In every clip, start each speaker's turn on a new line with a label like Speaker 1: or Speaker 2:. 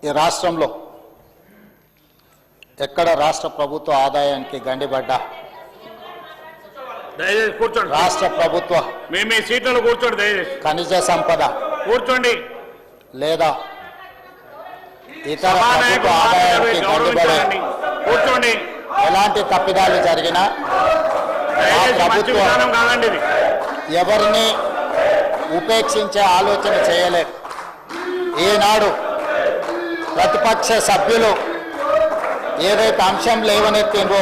Speaker 1: ఈ రాష్ట్రంలో ఎక్కడ రాష్ట్ర ప్రభుత్వ ఆదాయానికి గండిబడ్డా
Speaker 2: దయచేసి కూర్చోండి.
Speaker 1: రాష్ట్ర ప్రభుత్వ
Speaker 2: మీ సీట్లలో కూర్చోండి. దయచేసి
Speaker 1: ఖనిజ సంపద
Speaker 2: కూర్చోండి.
Speaker 1: లేదా ఇతర ప్రభుత్వ ఆదాయానికి గండిబడే
Speaker 2: కూర్చోండి.
Speaker 1: ఎలాంటి తప్పిదాలు జరిగినా ఆ ప్రభుత్వం
Speaker 2: కాదండి ఇది.
Speaker 1: ఎవరిని ఉపేక్షించే ఆలోచన చేయలేదు. ఈనాడు ప్రతిపక్ష సభ్యులు ఏదైతే అంశం లేవనెత్తిందో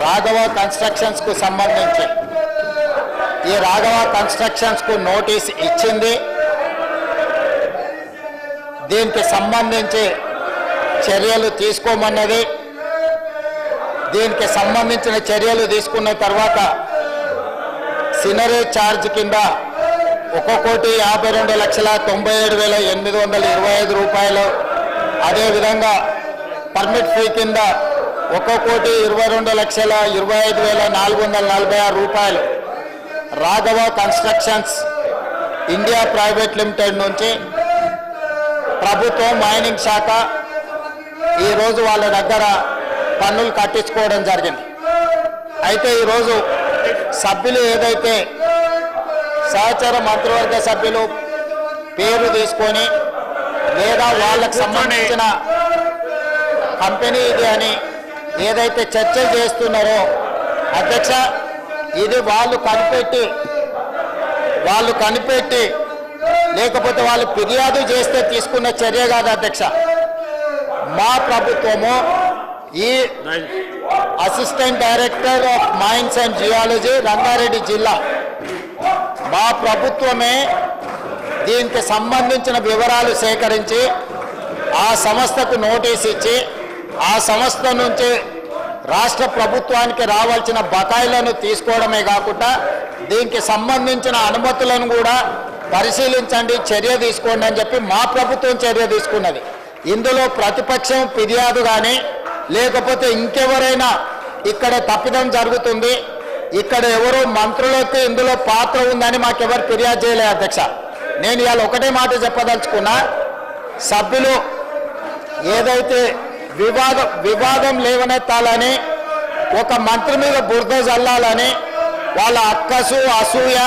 Speaker 1: రాఘవ కన్స్ట్రక్షన్స్కు సంబంధించి ఈ రాఘవ కన్స్ట్రక్షన్స్కు నోటీస్ ఇచ్చింది. దీనికి సంబంధించి చర్యలు తీసుకోమన్నది. దీనికి సంబంధించిన చర్యలు తీసుకున్న తర్వాత సినరేజ్ ఛార్జ్ కింద 1,52,97,825 రూపాయలు, అదేవిధంగా పర్మిట్ ఫీ కింద 1,22,25,446 రూపాయలు Raghava constructions India private limited నుంచి ప్రభుత్వం మైనింగ్ శాఖ ఈరోజు వాళ్ళ దగ్గర పన్నులు కట్టించుకోవడం జరిగింది. అయితే ఈరోజు సభ్యులు ఏదైతే సహచర మంత్రివర్గ సభ్యులు పేరు తీసుకొని లేదా వాళ్ళకు సంబంధించిన కంపెనీ ఇది అని ఏదైతే చర్చ చేస్తున్నారో అధ్యక్ష, ఇది వాళ్ళు కనిపెట్టి లేకపోతే వాళ్ళు ఫిర్యాదు చేస్తే తీసుకున్న చర్య కాదు అధ్యక్ష. మా ప్రభుత్వము ఈ assistant director of mines and geology Rangareddy జిల్లా మా ప్రభుత్వమే దీనికి సంబంధించిన వివరాలు సేకరించి ఆ సంస్థకు నోటీస్ ఇచ్చి ఆ సంస్థ నుంచి రాష్ట్ర ప్రభుత్వానికి రావాల్సిన బకాయిలను తీసుకోవడమే కాకుండా దీనికి సంబంధించిన అనుమతులను కూడా పరిశీలించండి, చర్య తీసుకోండి అని చెప్పి మా ప్రభుత్వం చర్య తీసుకున్నది. ఇందులో ప్రతిపక్షం ఫిర్యాదు కానీ లేకపోతే ఇంకెవరైనా ఇక్కడ తప్పిదం జరుగుతుంది, ఇక్కడ ఎవరో మంత్రులకు ఇందులో పాత్ర ఉందని మాకెవరు ఫిర్యాదు చేయలేదు అధ్యక్ష. నేను ఇవాళ ఒకటే మాట చెప్పదలుచుకున్నా, సభ్యులు ఏదైతే వివాదం లేవనెత్తాలని ఒక మంత్రి మీద బురద జల్లాలని వాళ్ళ అక్కసు అసూయ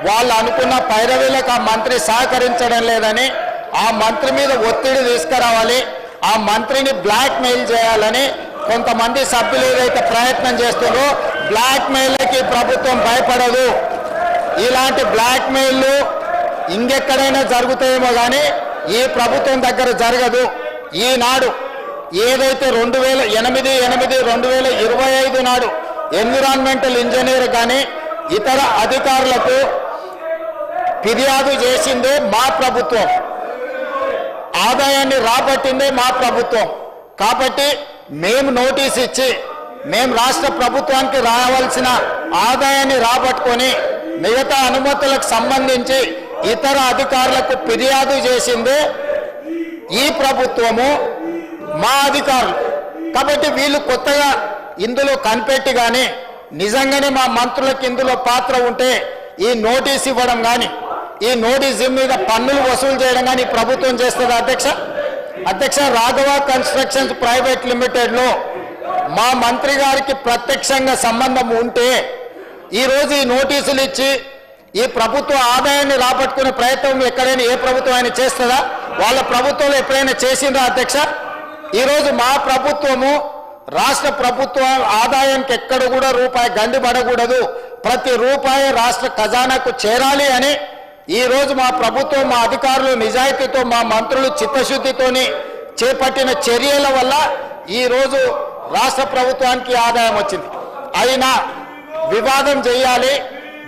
Speaker 1: వాళ్ళు అనుకున్న పైరవీలకు ఆ మంత్రి సహకరించడం లేదని ఆ మంత్రి మీద ఒత్తిడి తీసుకురావాలి, ఆ మంత్రిని బ్లాక్ మెయిల్ చేయాలని కొంతమంది సభ్యులు ఏదైతే ప్రయత్నం చేస్తున్నారో బ్లాక్ మెయిల్కి ప్రభుత్వం భయపడదు. ఇలాంటి బ్లాక్ మెయిల్లు ఇంకెక్కడైనా జరుగుతాయేమో కానీ ఈ ప్రభుత్వం దగ్గర జరగదు. ఈనాడు ఏదైతే 2008-2025 నాడు ఎన్విరాన్మెంటల్ ఇంజనీర్ కానీ ఇతర అధికారులకు ఫిర్యాదు చేసిందే మా ప్రభుత్వం, ఆదాయాన్ని రాబట్టిందే మా ప్రభుత్వం. కాబట్టి మేము నోటీస్ ఇచ్చి మేము రాష్ట్ర ప్రభుత్వానికి రావాల్సిన ఆదాయాన్ని రాబట్టుకొని మిగతా అనుమతులకు సంబంధించి ఇతర అధికారులకు ఫిర్యాదు చేసిందే ఈ ప్రభుత్వము, మా అధికారులు. కాబట్టి వీళ్ళు కొత్తగా ఇందులో కనిపెట్టి కానీ నిజంగానే మా మంత్రులకు ఇందులో పాత్ర ఉంటే ఈ నోటీస్ ఇవ్వడం కానీ ఈ నోటీస్ మీద పన్నులు వసూలు చేయడం కానీ ప్రభుత్వం చేస్తుంది అధ్యక్ష. రాఘవ కన్స్ట్రక్షన్స్ ప్రైవేట్ లిమిటెడ్లో మా మంత్రి గారికి ప్రత్యక్షంగా సంబంధం ఉంటే ఈరోజు ఈ నోటీసులు ఇచ్చి ఈ ప్రభుత్వ ఆదాయాన్ని రాబట్టుకునే ప్రయత్నం ఎక్కడైనా ఏ ప్రభుత్వం అయినా చేస్తుందా? వాళ్ళ ప్రభుత్వంలో ఎప్పుడైనా చేసిందా అధ్యక్ష? ఈరోజు మా ప్రభుత్వము రాష్ట్ర ప్రభుత్వ ఆదాయానికి ఎక్కడ కూడా రూపాయి గండిపడకూడదు, ప్రతి రూపాయి రాష్ట్ర ఖజానాకు చేరాలి అని ఈరోజు మా ప్రభుత్వం, మా అధికారులు నిజాయితీతో, మా మంత్రులు చిత్తశుద్ధితోని చేపట్టిన చర్యల వల్ల ఈరోజు రాష్ట్ర ప్రభుత్వానికి ఆదాయం వచ్చింది. అయినా వివాదం చేయాలి,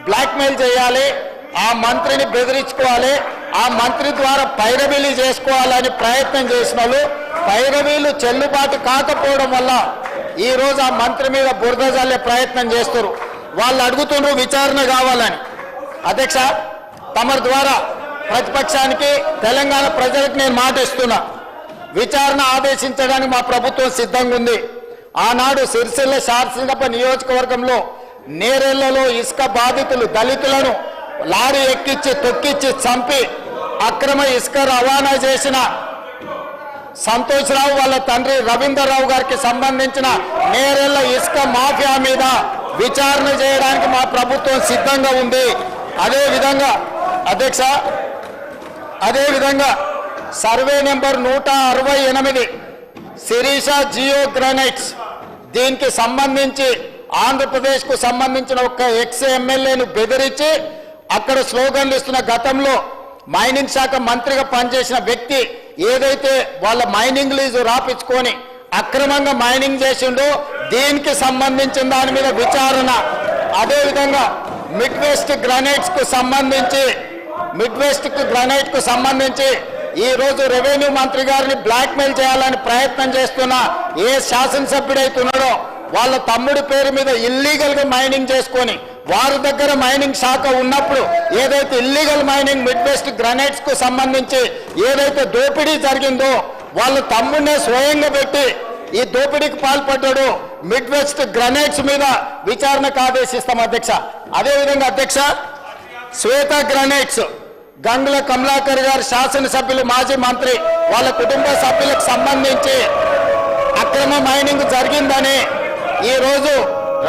Speaker 1: బ్లాక్మెయిల్ చేయాలి, ఆ మంత్రిని బెదిరించుకోవాలి, ఆ మంత్రి ద్వారా పైరవీలు చేసుకోవాలని ప్రయత్నం చేసిన వాళ్ళు పైరవీలు చెల్లుబాటు కాకపోవడం వల్ల ఈరోజు ఆ మంత్రి మీద బురద జల్లే ప్రయత్నం చేస్తారు. వాళ్ళు అడుగుతున్నారు విచారణ కావాలని. అధ్యక్ష, తమరి ద్వారా ప్రతిపక్షానికి తెలంగాణ ప్రజలకు నేను మాట ఇస్తున్నా, విచారణ ఆదేశించడానికి మా ప్రభుత్వం సిద్ధంగా ఉంది. ఆనాడు సిరిసిల్ల శాసనసభ నియోజకవర్గంలో నేరేళ్లలో ఇసుక బాధితులు దళితులను లారీ ఎక్కించి తొక్కిచ్చి చంపి అక్రమ ఇసుక రవాణా చేసిన సంతోష్ రావు వాళ్ళ తండ్రి రవీందర్ రావు గారికి సంబంధించిన నేరెళ్ల ఇసుక మాఫియా మీద విచారణ చేయడానికి మా ప్రభుత్వం సిద్ధంగా ఉంది. అదేవిధంగా అధ్యక్ష, అదేవిధంగా survey number 168 Sirisha Geo Granites, దీనికి సంబంధించి ఆంధ్రప్రదేశ్కు సంబంధించిన ఒక ఎక్స్ ఎమ్మెల్యేను బెదిరించి అక్కడ స్లోగన్లు ఇస్తున్న గతంలో మైనింగ్ శాఖ మంత్రిగా పనిచేసిన వ్యక్తి ఏదైతే వాళ్ళ మైనింగ్ లీజు రాపించుకొని అక్రమంగా మైనింగ్ చేసిండో దీనికి సంబంధించిన దాని మీద విచారణ. అదేవిధంగా మిడ్ వెస్ట్ గ్రానైట్స్ కు సంబంధించి ఈ రోజు రెవెన్యూ మంత్రి గారిని బ్లాక్మెయిల్ చేయాలని ప్రయత్నం చేస్తున్న ఏ శాసనసభ్యుడైతున్నాడో వాళ్ళ తమ్ముడి పేరు మీద ఇల్లీగల్ గా మైనింగ్ చేసుకొని వారి దగ్గర మైనింగ్ శాఖ ఉన్నప్పుడు ఏదైతే illegal mining mid west granites కు సంబంధించి ఏదైతే దోపిడీ జరిగిందో వాళ్ళ తమ్ముడినే స్వయంగా పెట్టి ఈ దోపిడీకి పాల్పడ్డాడు. మిడ్ వెస్ట్ గ్రానైట్స్ మీద విచారణకు ఆదేశిస్తాం అధ్యక్ష. అదేవిధంగా అధ్యక్ష, శ్వేత గ్రానైట్స్ గంగుల కమలాకర్ గారు శాసనసభ్యులు మాజీ మంత్రి వాళ్ళ కుటుంబ సభ్యులకు సంబంధించి అక్రమ మైనింగ్ జరిగిందని ఈ రోజు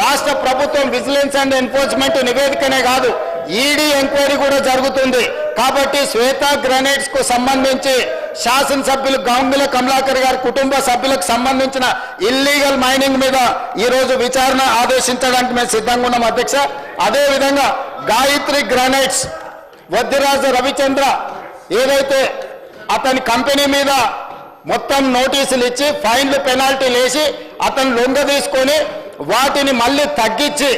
Speaker 1: రాష్ట్ర ప్రభుత్వం విజిలెన్స్ అండ్ ఎన్ఫోర్స్మెంట్ నివేదికనే కాదు ఈడీ ఎంక్వైరీ కూడా జరుగుతుంది. కాబట్టి శ్వేత గ్రానైట్స్ కు సంబంధించి శాసనసభ్యులు గంగుల కమలాకర్ గారి కుటుంబ సభ్యులకు సంబంధించిన ఇల్లీగల్ మైనింగ్ మీద ఈ రోజు విచారణ ఆదేశించడానికి మేము సిద్ధంగా ఉన్నాం అధ్యక్ష. అదేవిధంగా గాయత్రి గ్రానైట్స్ వద్దిరాజ రవిచంద్ర ఏదైతే అతని కంపెనీ మీద మొత్తం నోటీసులు ఇచ్చి ఫైన్లు పెనాల్టీలు వేసి అతను లొంగ తీసుకొని వాటిని మళ్ళీ తగ్గించి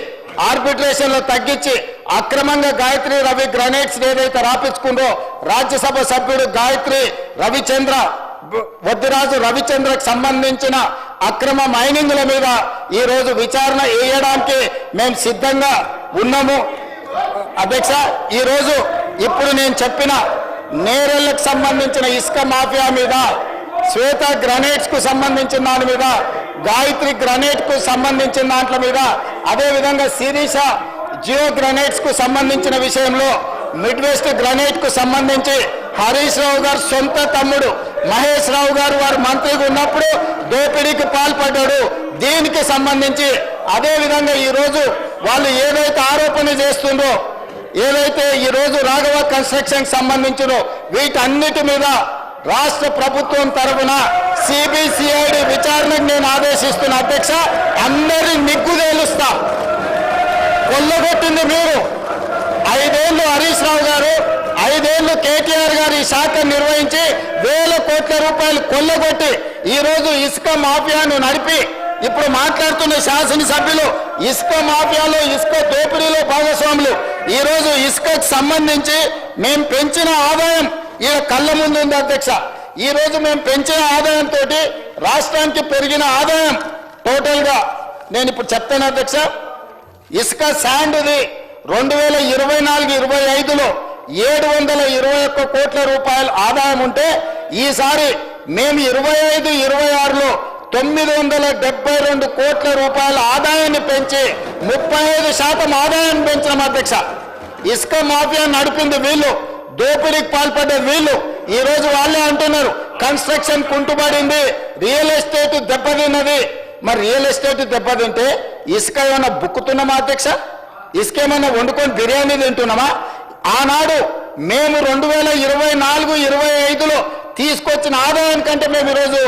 Speaker 1: ఆర్బిట్రేషన్ లో తగ్గించి అక్రమంగా గాయత్రి రవి గ్రానైట్స్ ఏదైతే రాపించుకుందో రాజ్యసభ సభ్యుడు గాయత్రి రవిచంద్ర వద్దిరాజు రవిచంద్రకు సంబంధించిన అక్రమ మైనింగ్ల మీద ఈ రోజు విచారణ వేయడానికి మేము సిద్ధంగా ఉన్నాము అధ్యక్ష. ఈ రోజు ఇప్పుడు నేను చెప్పిన నేరెళ్లకు సంబంధించిన ఇసుక మాఫియా మీద, శ్వేత గ్రానైట్స్ కు సంబంధించిన దాని మీద, గాయత్రి గ్రానైట్ కు సంబంధించిన దాంట్ల మీద, అదేవిధంగా శిరీష జియో గ్రానైట్స్ కు సంబంధించిన విషయంలో మిడ్ వెస్ట్ గ్రానైట్ కు సంబంధించి హరీష్ రావు గారు సొంత తమ్ముడు మహేష్ రావు గారు వారు మంత్రిగా ఉన్నప్పుడు దోపిడీకి పాల్పడ్డాడు. దీనికి సంబంధించి అదేవిధంగా ఈ రోజు వాళ్ళు ఏదైతే ఆరోపణ చేస్తుందో ఏదైతే ఈ రోజు రాఘవ కన్స్ట్రక్షన్ సంబంధించినో వీటన్నిటి మీద రాష్ట్ర ప్రభుత్వం తరఫున సిబిసిఐడి విచారణకు నేను ఆదేశిస్తున్న అధ్యక్ష. అందరి నిగ్గు తేలుస్తా. కొల్లగొట్టింది మీరు. 5 ఏళ్ళు హరీష్ రావు గారు, 5 ఏళ్ళు కేటీఆర్ గారు ఈ శాఖ నిర్వహించి వేల కోట్ల రూపాయలు కొల్లగొట్టి ఈ రోజు ఇసుక మాఫియాను నడిపి ఇప్పుడు మాట్లాడుతున్న శాసనసభ్యులు ఇసుక మాఫియాలో ఇసుక దోపిడీలో భాగస్వాములు. ఈ రోజు ఇసుకకు సంబంధించి మేము పెంచిన ఆదాయం ఈ కళ్ళ ముందు ఉంది అధ్యక్ష. ఈ రోజు మేము పెంచిన ఆదాయంతో రాష్ట్రానికి పెరిగిన ఆదాయం టోటల్ గా నేను ఇప్పుడు చెప్తాను అధ్యక్ష. ఇసుక శాండ్ది 2024-25లో 721 కోట్ల రూపాయల ఆదాయం ఉంటే ఈసారి మేము 25-26లో 972 కోట్ల రూపాయల ఆదాయాన్ని పెంచి 35% ఆదాయాన్ని పెంచిన అధ్యక్ష. ఇసుక మాఫియా నడిపింది వీళ్ళు, దోపిడీకి పాల్పడ్డది వీళ్ళు. ఈ రోజు వాళ్ళే అంటున్నారు కన్స్ట్రక్షన్ కుంటుపడింది, రియల్ ఎస్టేట్ దెబ్బతిన్నది. మరి రియల్ ఎస్టేట్ దెబ్బతింటే ఇసుక ఏమైనా బుక్కుతున్నామా అధ్యక్ష? ఇసుక ఏమైనా వండుకొని బిర్యానీ తింటున్నామా? ఆనాడు మేము 2024-25లో తీసుకొచ్చిన ఆదాయం కంటే మేము ఈరోజు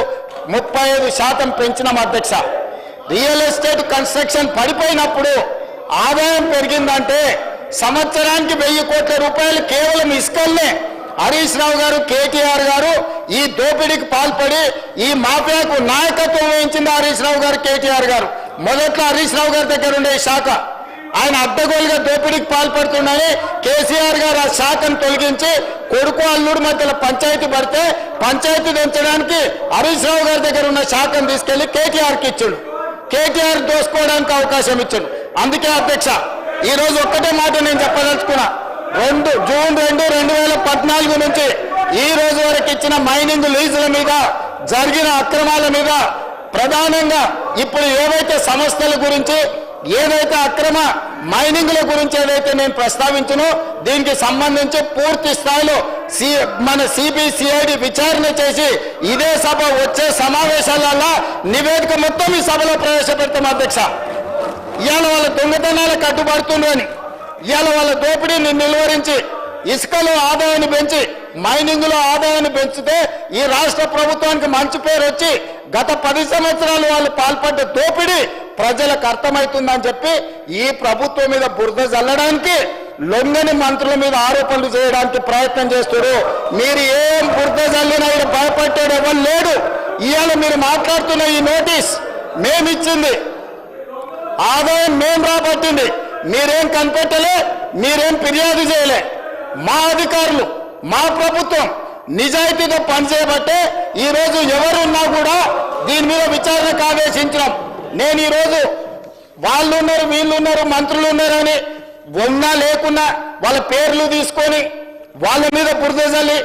Speaker 1: 35% పెంచినాం అధ్యక్ష. రియల్ ఎస్టేట్ కన్స్ట్రక్షన్ పడిపోయినప్పుడు ఆదాయం పెరిగిందంటే సంవత్సరానికి 1000 కోట్ల రూపాయలు కేవలం ఇసుకల్నే హరీష్ రావు గారు, కేటీఆర్ గారు ఈ దోపిడీకి పాల్పడి ఈ మాఫియాకు నాయకత్వం వహించింది హరీష్ రావు గారు, కేటీఆర్ గారు. మొదట్లో హరీష్ రావు గారి దగ్గర ఉండే శాఖ ఆయన అడ్డగోలుగా దోపిడీకి పాల్పడుతుండని కేసీఆర్ గారు ఆ శాఖను తొలగించి కొడుకు అల్లుడు మధ్యలో పంచాయతీ పడితే పంచాయతీ పెంచడానికి హరీష్ రావు గారి దగ్గర ఉన్న శాఖను తీసుకెళ్లి కేటీఆర్కి ఇచ్చాడు. కేటీఆర్ దోసుకోవడానికి అవకాశం ఇచ్చాడు. అందుకే అధ్యక్ష ఈ రోజు ఒక్కటే మాట నేను చెప్పదలుచుకున్నా. జూన్ 2, 2014 నుంచి ఈ రోజు వరకు ఇచ్చిన మైనింగ్ లీజుల మీద జరిగిన అక్రమాల మీద ప్రధానంగా ఇప్పుడు ఏవైతే సంస్థల గురించి ఏదైతే అక్రమ మైనింగ్ల గురించి ఏదైతే నేను ప్రస్తావించను దీనికి సంబంధించి పూర్తి స్థాయిలో మన సిబిసిఐడి విచారణ చేసి ఇదే సభ వచ్చే సమావేశాలలో నివేదిక మొత్తం ఈ సభలో ప్రవేశపెడతాం అధ్యక్ష. ఇవాళ వాళ్ళ దొంగతనాలకు కట్టుబడుతుండ్రని, ఇవాళ వాళ్ళ దోపిడీని నిలువరించి ఇసుకలో ఆదాయాన్ని పెంచి మైనింగ్ లో ఆదాయాన్ని పెంచితే ఈ రాష్ట్ర ప్రభుత్వానికి మంచి పేరు వచ్చి గత 10 సంవత్సరాలు వాళ్ళు పాల్పడ్డ దోపిడీ ప్రజలకు అర్థమవుతుందని చెప్పి ఈ ప్రభుత్వం మీద బురద జల్లడానికి లొంగని మంత్రుల మీద ఆరోపణలు చేయడానికి ప్రయత్నం చేస్తారు. మీరు ఏం బురద జల్లినా ఇక్కడ భయపడ్డాడు ఎవరు లేడు. ఇవాళ మీరు మాట్లాడుతున్న ఈ నోటీస్ మేమిచ్చింది, ఆదాయం మేము రాబట్టింది, మీరేం కనిపెట్టలే, మీరేం ఫిర్యాదు చేయలే. మా అధికారులు మా ప్రభుత్వం నిజాయితీతో పనిచేయబట్టే ఈరోజు ఎవరున్నా కూడా దీని మీద విచారణకు ఆదేశించినాం. నేను ఈరోజు వాళ్ళు ఉన్నారు వీళ్ళు ఉన్నారు మంత్రులు ఉన్నారని ఉన్నా లేకున్నా వాళ్ళ పేర్లు తీసుకొని వాళ్ళ మీద బురద జల్లి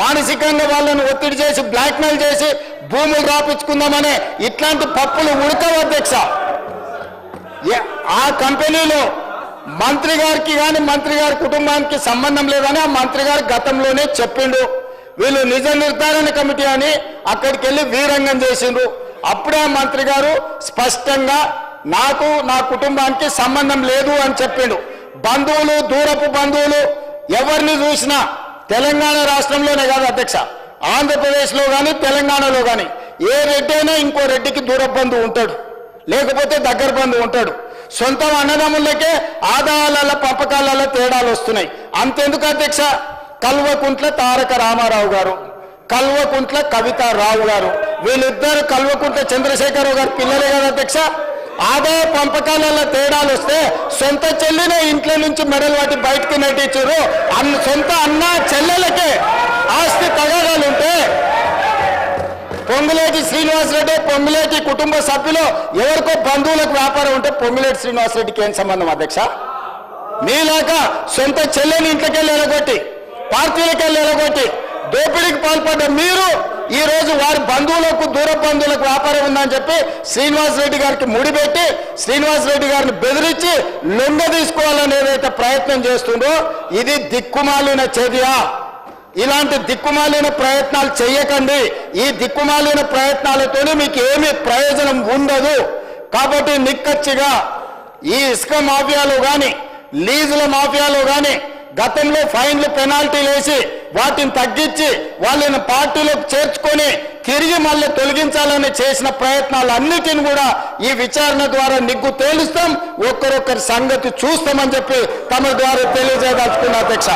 Speaker 1: మానసికంగా వాళ్ళని ఒత్తిడి చేసి బ్లాక్మెయిల్ చేసి భూములు రాపించుకుందామనే ఇట్లాంటి పప్పులు ఉడకవు అధ్యక్ష. ఆ కంపెనీలో మంత్రి గారికి కానీ మంత్రి గారి కుటుంబానికి సంబంధం లేదని ఆ మంత్రి గారు గతంలోనే చెప్పిండు. వీళ్ళు నిజ నిర్ధారణ కమిటీ అని అక్కడికి వెళ్ళి వీరంగం చేసిండ్రు. అప్పుడే ఆ మంత్రి గారు స్పష్టంగా నాకు నా కుటుంబానికి సంబంధం లేదు అని చెప్పిండు. బంధువులు దూరపు బంధువులు ఎవరిని చూసినా తెలంగాణ రాష్ట్రంలోనే కాదు అధ్యక్ష, ఆంధ్రప్రదేశ్లో కానీ తెలంగాణలో కానీ ఏ రెడ్డి అయినా ఇంకో రెడ్డికి దూర బంధువు ఉంటాడు, లేకపోతే దగ్గర బంధువు ఉంటాడు. సొంత అన్నదమ్ములకే ఆదాయాల పంపకాలలో తేడాలు వస్తున్నాయి. అంతెందుకు అధ్యక్ష, కల్వకుంట్ల తారక రామారావు గారు, కల్వకుంట్ల కవితారావు గారు, వీళ్ళిద్దరు కల్వకుంట్ల చంద్రశేఖరరావు గారు పిల్లలే కదా అధ్యక్ష. ఆదాయ పంపకాలలో తేడాలు వస్తే సొంత చెల్లినే ఇంట్లో నుంచి మెడలు వాటి బయటకు నెట్టించారు. సొంత అన్న చెల్లెలకే ఆస్తి తగాదాలుంటే పొంగులేటి శ్రీనివాసరెడ్డి పొంగులేటి కుటుంబ సభ్యులు ఎవరికో బంధువులకు వ్యాపారం ఉంటే పొంగులేటి శ్రీనివాసరెడ్డికి ఏం సంబంధం అధ్యక్ష? మీలాగా సొంత చెల్లెని ఇంట్లోకి వెళ్ళి ఎలగొట్టి పార్టీలకు వెళ్ళి ఎలగొట్టి దోపిడీకి పాల్పడ్డ మీరు ఈ రోజు వారి బంధువులకు దూర బంధువులకు వ్యాపారం ఉందని చెప్పి శ్రీనివాసరెడ్డి గారికి ముడిపెట్టి శ్రీనివాసరెడ్డి గారిని బెదిరించి లొంగ తీసుకోవాలని ఏదైతే ప్రయత్నం చేస్తుందో ఇది దిక్కుమాలిన చర్య. ఇలాంటి దిక్కుమాలిన ప్రయత్నాలు చేయకండి. ఈ దిక్కుమాలిన ప్రయత్నాలతోనే మీకు ఏమీ ప్రయోజనం ఉండదు. కాబట్టి నిక్కచ్చిగా ఈ ఇసుక మాఫియాలో కానీ లీజుల మాఫియాలో కానీ గతంలో ఫైన్లు పెనాల్టీలు వేసి వాటిని తగ్గించి వాళ్ళని పార్టీలోకి చేర్చుకొని తిరిగి మళ్ళీ తొలగించాలని చేసిన ప్రయత్నాలు అన్నిటిని కూడా ఈ విచారణ ద్వారా నిగ్గు తేలుస్తాం, ఒక్కరొక్కరి సంగతి చూస్తామని చెప్పి తమ ద్వారా తెలియజేయదలుచుకున్న అధ్యక్ష.